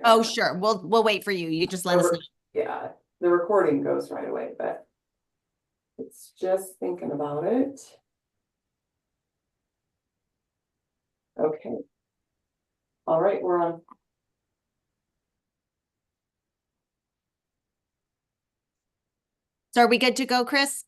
Oh, sure. We'll wait for you. You just let us know. Yeah, the recording goes right away, but it's just thinking about it. Okay. All right, we're on. So are we good to go, Chris?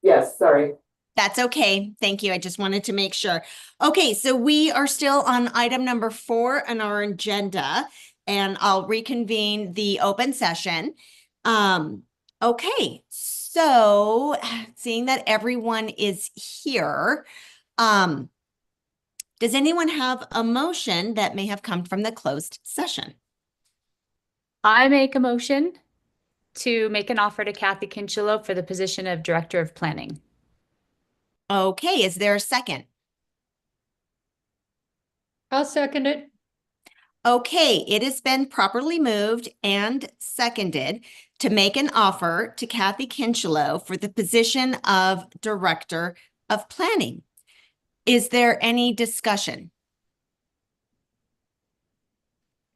Yes, sorry. That's okay. Thank you. I just wanted to make sure. Okay, so we are still on item number 4 on our agenda, and I'll reconvene the open session. Okay, so seeing that everyone is here, does anyone have a motion that may have come from the closed session? I make a motion to make an offer to Kathy Kinchelow for the position of Director of Planning. Okay, is there a second? I'll second it. Okay, it has been properly moved and seconded to make an offer to Kathy Kinchelow for the position of Director of Planning. Is there any discussion?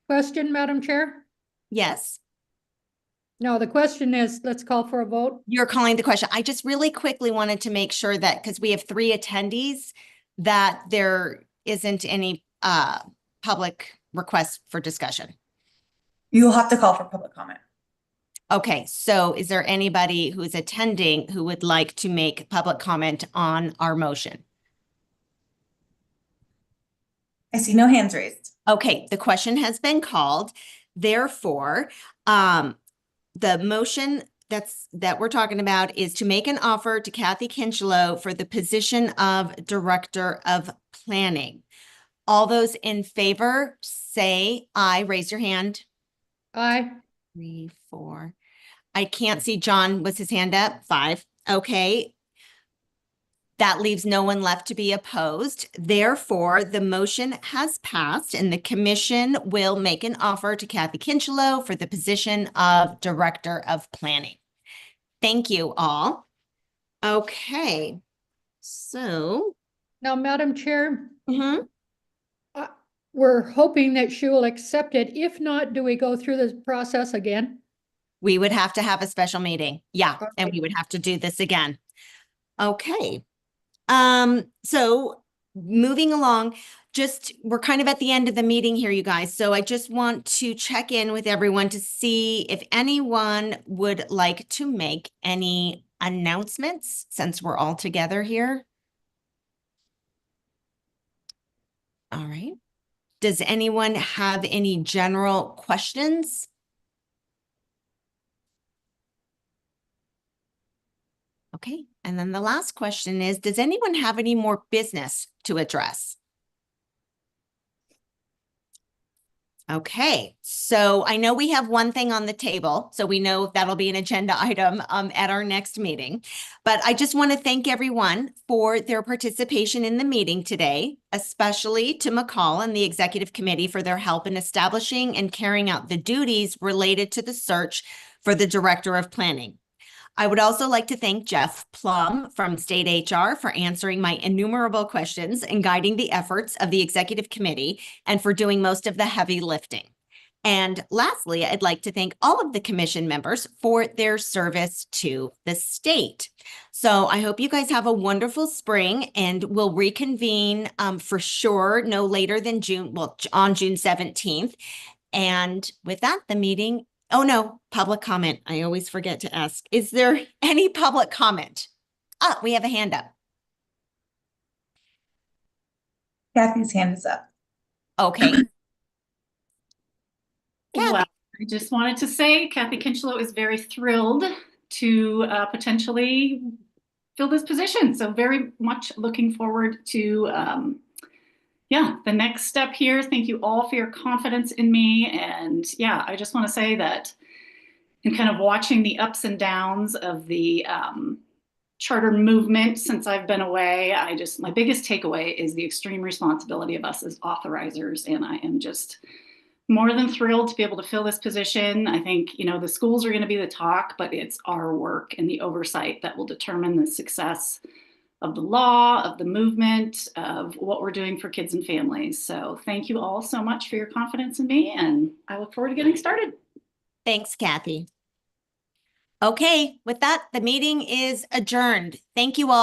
Question, Madam Chair? Yes, No, the question is, let's call for a vote. you're calling the question. I just really quickly wanted to make sure that, because we have 3 attendees, that there isn't any public requests for discussion. You'll have to call for public comment. Okay, so is there anybody who's attending who would like to make public comment on our motion? I see no hands raised. Okay, the question has been called. Therefore, the motion that we're talking about is to make an offer to Kathy Kinchelow for the position of Director of Planning. All those in favor say aye. Raise your hand. Aye. 3, 4. I can't see John. Was his hand up? 5. Okay. That leaves no one left to be opposed. Therefore, the motion has passed and the commission will make an offer to Kathy Kinchelow for the position of Director of Planning. Thank you all. Okay. So, Now, Madam Chair, mhm. we're hoping that she will accept it. If not, do we go through this process again? We would have to have a special meeting. Yeah, and Okay. we would have to do this again. Okay. So moving along, we're kind of at the end of the meeting here, you guys. So I just want to check in with everyone to see if anyone would like to make any announcements since we're all together here. All right. Does anyone have any general questions? Okay, and then the last question is, does anyone have any more business to address? Okay, so I know we have one thing on the table, so we know that'll be an agenda item at our next meeting. But I just want to thank everyone for their participation in the meeting today, especially to McCall and the executive committee for their help in establishing and carrying out the duties related to the search for the Director of Planning. I would also like to thank Jeff Plum from State HR for answering my innumerable questions and guiding the efforts of the executive committee and for doing most of the heavy lifting. And lastly, I'd like to thank all of the commission members for their service to the state. So I hope you guys have a wonderful spring and we'll reconvene for sure no later than on June 17th. And with that, the meeting. Oh no, public comment. I always forget to ask. Is there any public comment? Ah, we have a hand up. Kathy's hand is up. Okay. Well, I just wanted to say Kathy Kinchelow is very thrilled to potentially fill this position. So very much looking forward to the next step here. Thank you all for your confidence in me. And yeah, I just want to say that in kind of watching the ups and downs of the charter movement since I've been away, my biggest takeaway is the extreme responsibility of us as authorizers. And I am just more than thrilled to be able to fill this position. I think, the schools are going to be the talk, but it's our work and the oversight that will determine the success of the law, of the movement, of what we're doing for kids and families. So thank you all so much for your confidence in me, and I look forward to getting started. Thanks, Kathy. Okay, with that, the meeting is adjourned. Thank you all.